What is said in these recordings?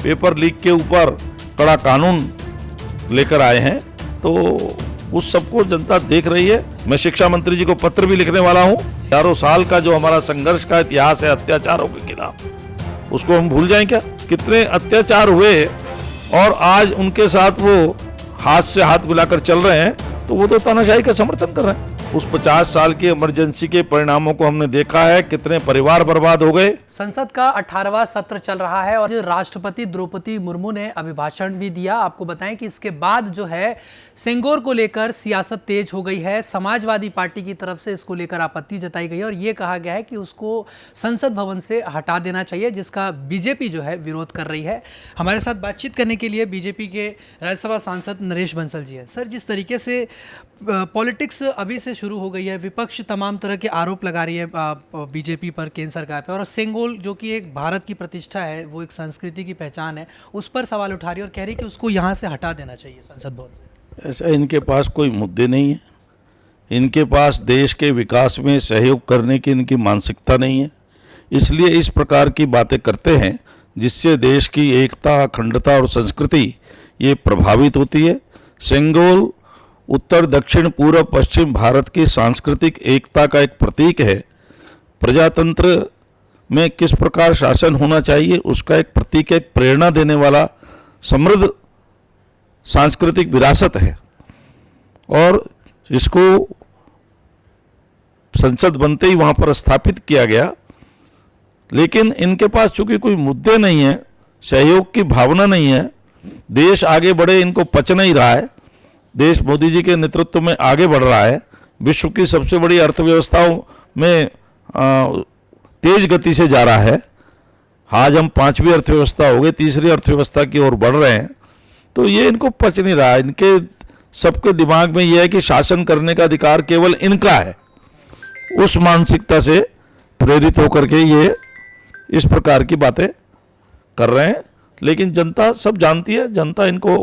Paper leak के ऊपर कड़ा कानून लेकर आए हैं, तो उस सबको जनता देख रही है। मैं शिक्षा मंत्री जी को पत्र भी लिखने वाला हूं। 4 साल का जो हमारा संघर्ष का इतिहास है अत्याचारों के खिलाफ, उसको हम भूल जाएं क्या? कितने अत्याचार हुए और आज उनके साथ वो हाथ से हाथ मिलाकर चल रहे हैं, तो वो तो तानाशाही का समर्थन कर रहे हैं। उस 50 साल की इमरजेंसी के परिणामों को हमने देखा है, कितने परिवार बर्बाद हो गए। संसद का 18वां सत्र चल रहा है और राष्ट्रपति द्रौपदी मुर्मू ने अभिभाषण भी दिया। आपको बताएं कि इसके बाद जो है सेंगोर को लेकर सियासत तेज हो गई है। समाजवादी पार्टी की तरफ से इसको लेकर आपत्ति जताई गई है और ये कहा गया है कि उसको संसद भवन से हटा देना चाहिए, जिसका बीजेपी जो है विरोध कर रही है। हमारे साथ बातचीत करने के लिए बीजेपी के राज्यसभा सांसद नरेश बंसल जी हैं। सर, जिस तरीके से पॉलिटिक्स अभी से शुरू हो गई है, विपक्ष तमाम तरह के आरोप लगा रही है बीजेपी पर, केंद्र सरकार पर, और सेंगोल जो कि एक भारत की प्रतिष्ठा है, वो एक संस्कृति की पहचान है, उस पर सवाल उठा रही है और कह रही है कि उसको यहाँ से हटा देना चाहिए संसद भवन से। ऐसा इनके पास कोई मुद्दे नहीं है, इनके पास देश के विकास में सहयोग करने की इनकी मानसिकता नहीं है, इसलिए इस प्रकार की बातें करते हैं जिससे देश की एकता, अखंडता और संस्कृति ये प्रभावित होती है। सेंगोल उत्तर, दक्षिण, पूर्व, पश्चिम भारत की सांस्कृतिक एकता का एक प्रतीक है। प्रजातंत्र में किस प्रकार शासन होना चाहिए उसका एक प्रतीक है, एक प्रेरणा देने वाला समृद्ध सांस्कृतिक विरासत है, और इसको संसद बनते ही वहाँ पर स्थापित किया गया। लेकिन इनके पास चूंकि कोई मुद्दे नहीं है, सहयोग की भावना नहीं है, देश आगे बढ़े इनको पच नहीं रहा है। देश मोदी जी के नेतृत्व में आगे बढ़ रहा है, विश्व की सबसे बड़ी अर्थव्यवस्थाओं में तेज गति से जा रहा है। आज हम 5वीं अर्थव्यवस्था हो गए, 3री अर्थव्यवस्था की ओर बढ़ रहे हैं, तो ये इनको पच नहीं रहा है। इनके सबके दिमाग में यह है कि शासन करने का अधिकार केवल इनका है। उस मानसिकता से प्रेरित होकर के ये इस प्रकार की बातें कर रहे हैं। लेकिन जनता सब जानती है, जनता इनको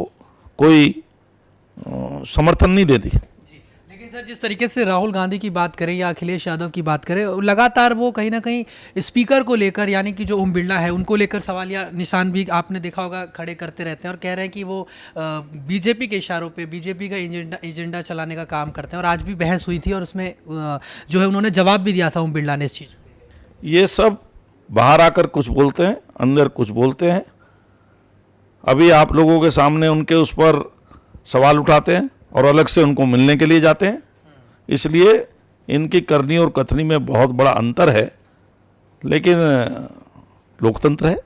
कोई समर्थन नहीं देती। लेकिन सर, जिस तरीके से राहुल गांधी की बात करें या अखिलेश यादव की बात करें, लगातार वो कहीं ना कहीं स्पीकर को लेकर, यानी कि जो ओम बिरला है, उनको लेकर सवाल या निशान भी आपने देखा होगा खड़े करते रहते हैं और कह रहे हैं कि वो बीजेपी के इशारों पे बीजेपी का एजेंडा चलाने का काम करते हैं। और आज भी बहस हुई थी और उसमें जो है उन्होंने जवाब भी दिया था ओम बिरला ने इस चीज़ को। ये सब बाहर आकर कुछ बोलते हैं, अंदर कुछ बोलते हैं। अभी आप लोगों के सामने उनके उस पर सवाल उठाते हैं और अलग से उनको मिलने के लिए जाते हैं। इसलिए इनकी करनी और कथनी में बहुत बड़ा अंतर है, लेकिन लोकतंत्र है।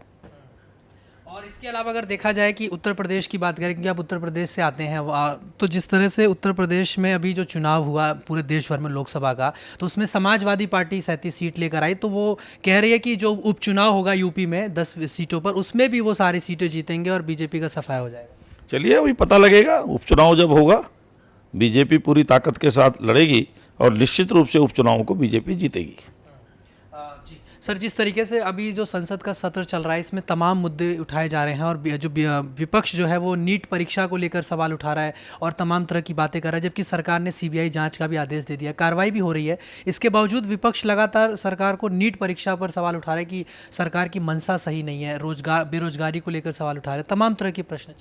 और इसके अलावा अगर देखा जाए कि उत्तर प्रदेश की बात करें, क्योंकि आप उत्तर प्रदेश से आते हैं, तो जिस तरह से उत्तर प्रदेश में अभी जो चुनाव हुआ पूरे देश भर में लोकसभा का, तो उसमें समाजवादी पार्टी 37 सीट लेकर आई। तो वो कह रही है कि जो उपचुनाव होगा यूपी में 10 सीटों पर, उसमें भी वो सारी सीटें जीतेंगे और बीजेपी का सफाया हो जाएगा। चलिए अभी पता लगेगा, उपचुनाव जब होगा बीजेपी पूरी ताकत के साथ लड़ेगी और निश्चित रूप से उपचुनावों को बीजेपी जीतेगी। जी सर, जिस तरीके से अभी जो संसद का सत्र चल रहा है, इसमें तमाम मुद्दे उठाए जा रहे हैं और जो विपक्ष जो है वो नीट परीक्षा को लेकर सवाल उठा रहा है और तमाम तरह की बातें कर रहा है, जबकि सरकार ने सीबीआई जांच का भी आदेश दे दिया, कार्रवाई भी हो रही है। इसके बावजूद विपक्ष लगातार सरकार को नीट परीक्षा पर सवाल उठा रहा है कि सरकार की मंशा सही नहीं है, बेरोजगारी को लेकर सवाल उठा रहे हैं, तमाम तरह के प्रश्न।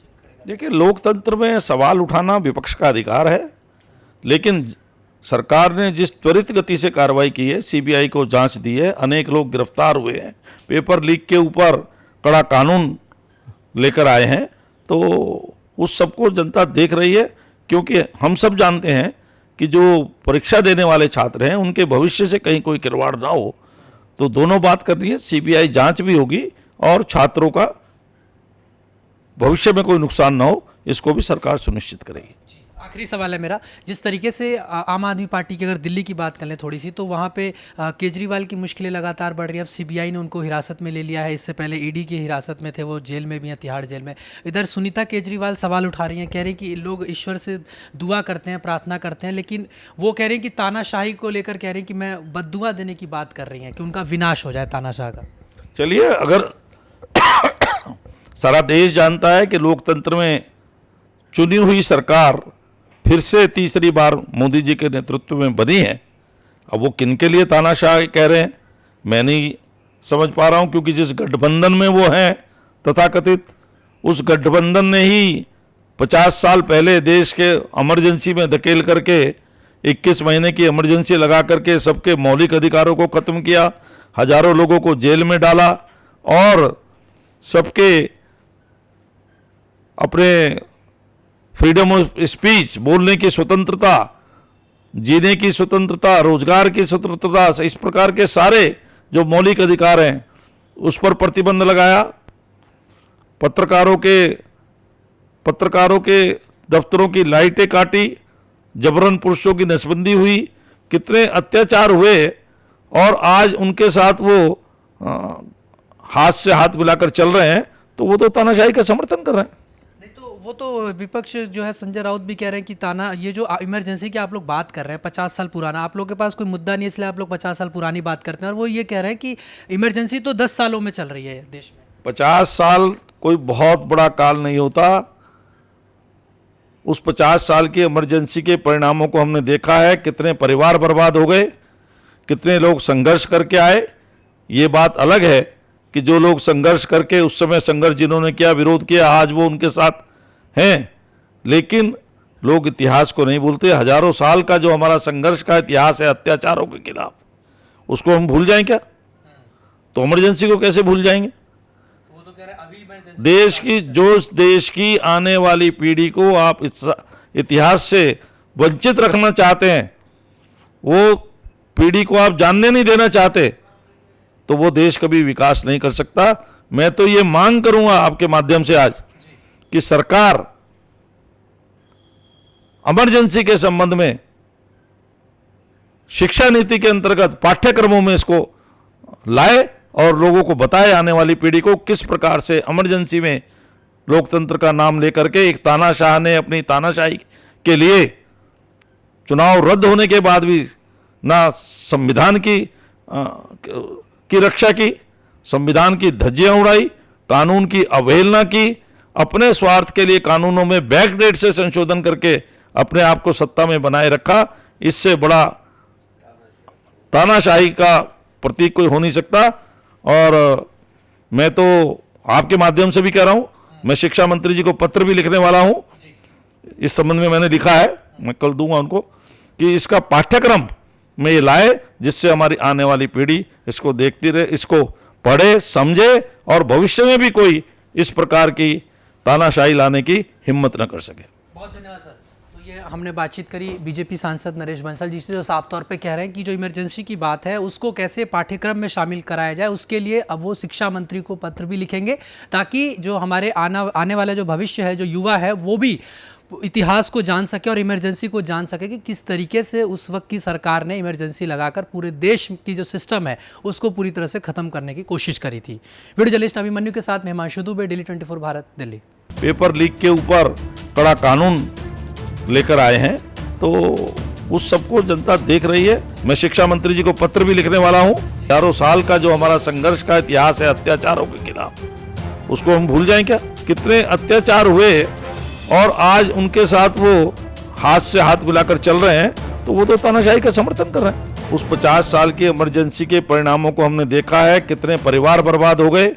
देखिए, लोकतंत्र में सवाल उठाना विपक्ष का अधिकार है, लेकिन सरकार ने जिस त्वरित गति से कार्रवाई की है, सीबीआई को जांच दी है, अनेक लोग गिरफ्तार हुए हैं, पेपर लीक के ऊपर कड़ा कानून लेकर आए हैं, तो उस सबको जनता देख रही है। क्योंकि हम सब जानते हैं कि जो परीक्षा देने वाले छात्र हैं उनके भविष्य से कहीं कोई खिलवाड़ ना हो, तो दोनों बात करनी है। सीबीआई जांच भी होगी और छात्रों का भविष्य में कोई नुकसान ना हो, इसको भी सरकार सुनिश्चित करेगी। आखिरी सवाल है मेरा, जिस तरीके से आम आदमी पार्टी की अगर दिल्ली की बात कर लें थोड़ी सी, तो वहाँ पे केजरीवाल की मुश्किलें लगातार बढ़ रही हैं। अब सीबीआई ने उनको हिरासत में ले लिया है, इससे पहले ईडी की हिरासत में थे, वो जेल में भी हैं, तिहाड़ जेल में। इधर सुनीता केजरीवाल सवाल उठा रही हैं, कह रही कि लोग ईश्वर से दुआ करते हैं, प्रार्थना करते हैं, लेकिन वो कह रही हैं कि तानाशाही को लेकर कह रही हैं कि मैं बद्दुआ देने की बात कर रही हैं कि उनका विनाश हो जाए तानाशाह का। चलिए, अगर सारा देश जानता है कि लोकतंत्र में चुनी हुई सरकार फिर से 3री बार मोदी जी के नेतृत्व में बनी है, अब वो किनके लिए तानाशाह कह रहे हैं मैं नहीं समझ पा रहा हूं, क्योंकि जिस गठबंधन में वो हैं तथाकथित, उस गठबंधन ने ही 50 साल पहले देश के इमरजेंसी में धकेल करके 21 महीने की इमरजेंसी लगा करके सबके मौलिक अधिकारों को खत्म किया, हजारों लोगों को जेल में डाला और सबके अपने फ्रीडम ऑफ स्पीच, बोलने की स्वतंत्रता, जीने की स्वतंत्रता, रोजगार की स्वतंत्रता, इस प्रकार के सारे जो मौलिक अधिकार हैं उस पर प्रतिबंध लगाया। पत्रकारों के दफ्तरों की लाइटें काटी, जबरन पुरुषों की नसबंदी हुई, कितने अत्याचार हुए और आज उनके साथ वो हाथ से हाथ मिलाकर चल रहे हैं, तो वो तो तानाशाही का समर्थन कर रहे हैं। नहीं तो वो तो विपक्ष जो है, संजय राउत भी कह रहे हैं कि ताना, ये जो इमरजेंसी की आप लोग बात कर रहे हैं 50 साल पुराना, आप लोग के पास कोई मुद्दा नहीं है इसलिए आप लोग 50 साल पुरानी बात करते हैं, और वो ये कह रहे हैं कि इमरजेंसी तो 10 सालों में चल रही है देश में। 50 साल कोई बहुत बड़ा काल नहीं होता। उस 50 साल की इमरजेंसी के परिणामों को हमने देखा है, कितने परिवार बर्बाद हो गए, कितने लोग संघर्ष करके आए। ये बात अलग है कि जो लोग संघर्ष करके उस समय संघर्ष जिन्होंने किया, विरोध किया, आज वो उनके साथ हैं, लेकिन लोग इतिहास को नहीं भूलते। हजारों साल का जो हमारा संघर्ष का इतिहास है अत्याचारों के खिलाफ, उसको हम भूल जाएं क्या? तो इमरजेंसी को कैसे भूल जाएंगे? वो तो कह रहे हैं अभी इमरजेंसी देश की आने वाली पीढ़ी को आप इस इतिहास से वंचित रखना चाहते हैं, वो पीढ़ी को आप जानने नहीं देना चाहते, तो वो देश कभी विकास नहीं कर सकता। मैं तो ये मांग करूंगा आपके माध्यम से आज कि सरकार इमरजेंसी के संबंध में शिक्षा नीति के अंतर्गत पाठ्यक्रमों में इसको लाए और लोगों को बताए, आने वाली पीढ़ी को किस प्रकार से इमरजेंसी में लोकतंत्र का नाम लेकर के एक तानाशाह ने अपनी तानाशाही के लिए चुनाव रद्द होने के बाद भी ना संविधान की रक्षा की, संविधान की धज्जियां उड़ाई, कानून की अवहेलना की, अपने स्वार्थ के लिए कानूनों में बैकडेट से संशोधन करके अपने आप को सत्ता में बनाए रखा। इससे बड़ा तानाशाही का प्रतीक कोई हो नहीं सकता। और मैं तो आपके माध्यम से भी कह रहा हूं, मैं शिक्षा मंत्री जी को पत्र भी लिखने वाला हूं, इस संबंध में मैंने लिखा है, मैं कल दूंगा उनको, कि इसका पाठ्यक्रम में ये लाए जिससे हमारी आने वाली पीढ़ी इसको देखती रहे, इसको पढ़े, समझे और भविष्य में भी कोई इस प्रकार की तानाशाही लाने की हिम्मत न कर सके। बहुत धन्यवाद सर। तो ये हमने बातचीत करी बीजेपी सांसद नरेश बंसल जी से, जो साफ तौर पे कह रहे हैं कि जो इमरजेंसी की बात है उसको कैसे पाठ्यक्रम में शामिल कराया जाए, उसके लिए अब वो शिक्षा मंत्री को पत्र भी लिखेंगे, ताकि जो हमारे आने वाला जो भविष्य है, जो युवा है, वो भी इतिहास को जान सके और इमरजेंसी को जान सके कि किस तरीके से उस वक्त की सरकार ने इमरजेंसी लगाकर पूरे देश की जो सिस्टम है उसको पूरी तरह से खत्म करने की कोशिश करी थी। वीडियो जर्नलिस्ट अभिमन्यु के साथ Himanshu Dubey, daily 24 Bharat, Delhi. Paper leak के ऊपर कड़ा कानून लेकर आए हैं, तो उस सबको जनता देख रही है। मैं शिक्षा मंत्री जी को पत्र भी लिखने वाला हूँ। 4 साल का जो हमारा संघर्ष का इतिहास है अत्याचारों के खिलाफ, उसको हम भूल जाएं क्या? कितने अत्याचार हुए और आज उनके साथ वो हाथ से हाथ मिलाकर चल रहे हैं, तो वो तो तानाशाही का समर्थन कर रहे हैं। उस 50 साल की इमरजेंसी के परिणामों को हमने देखा है, कितने परिवार बर्बाद हो गए,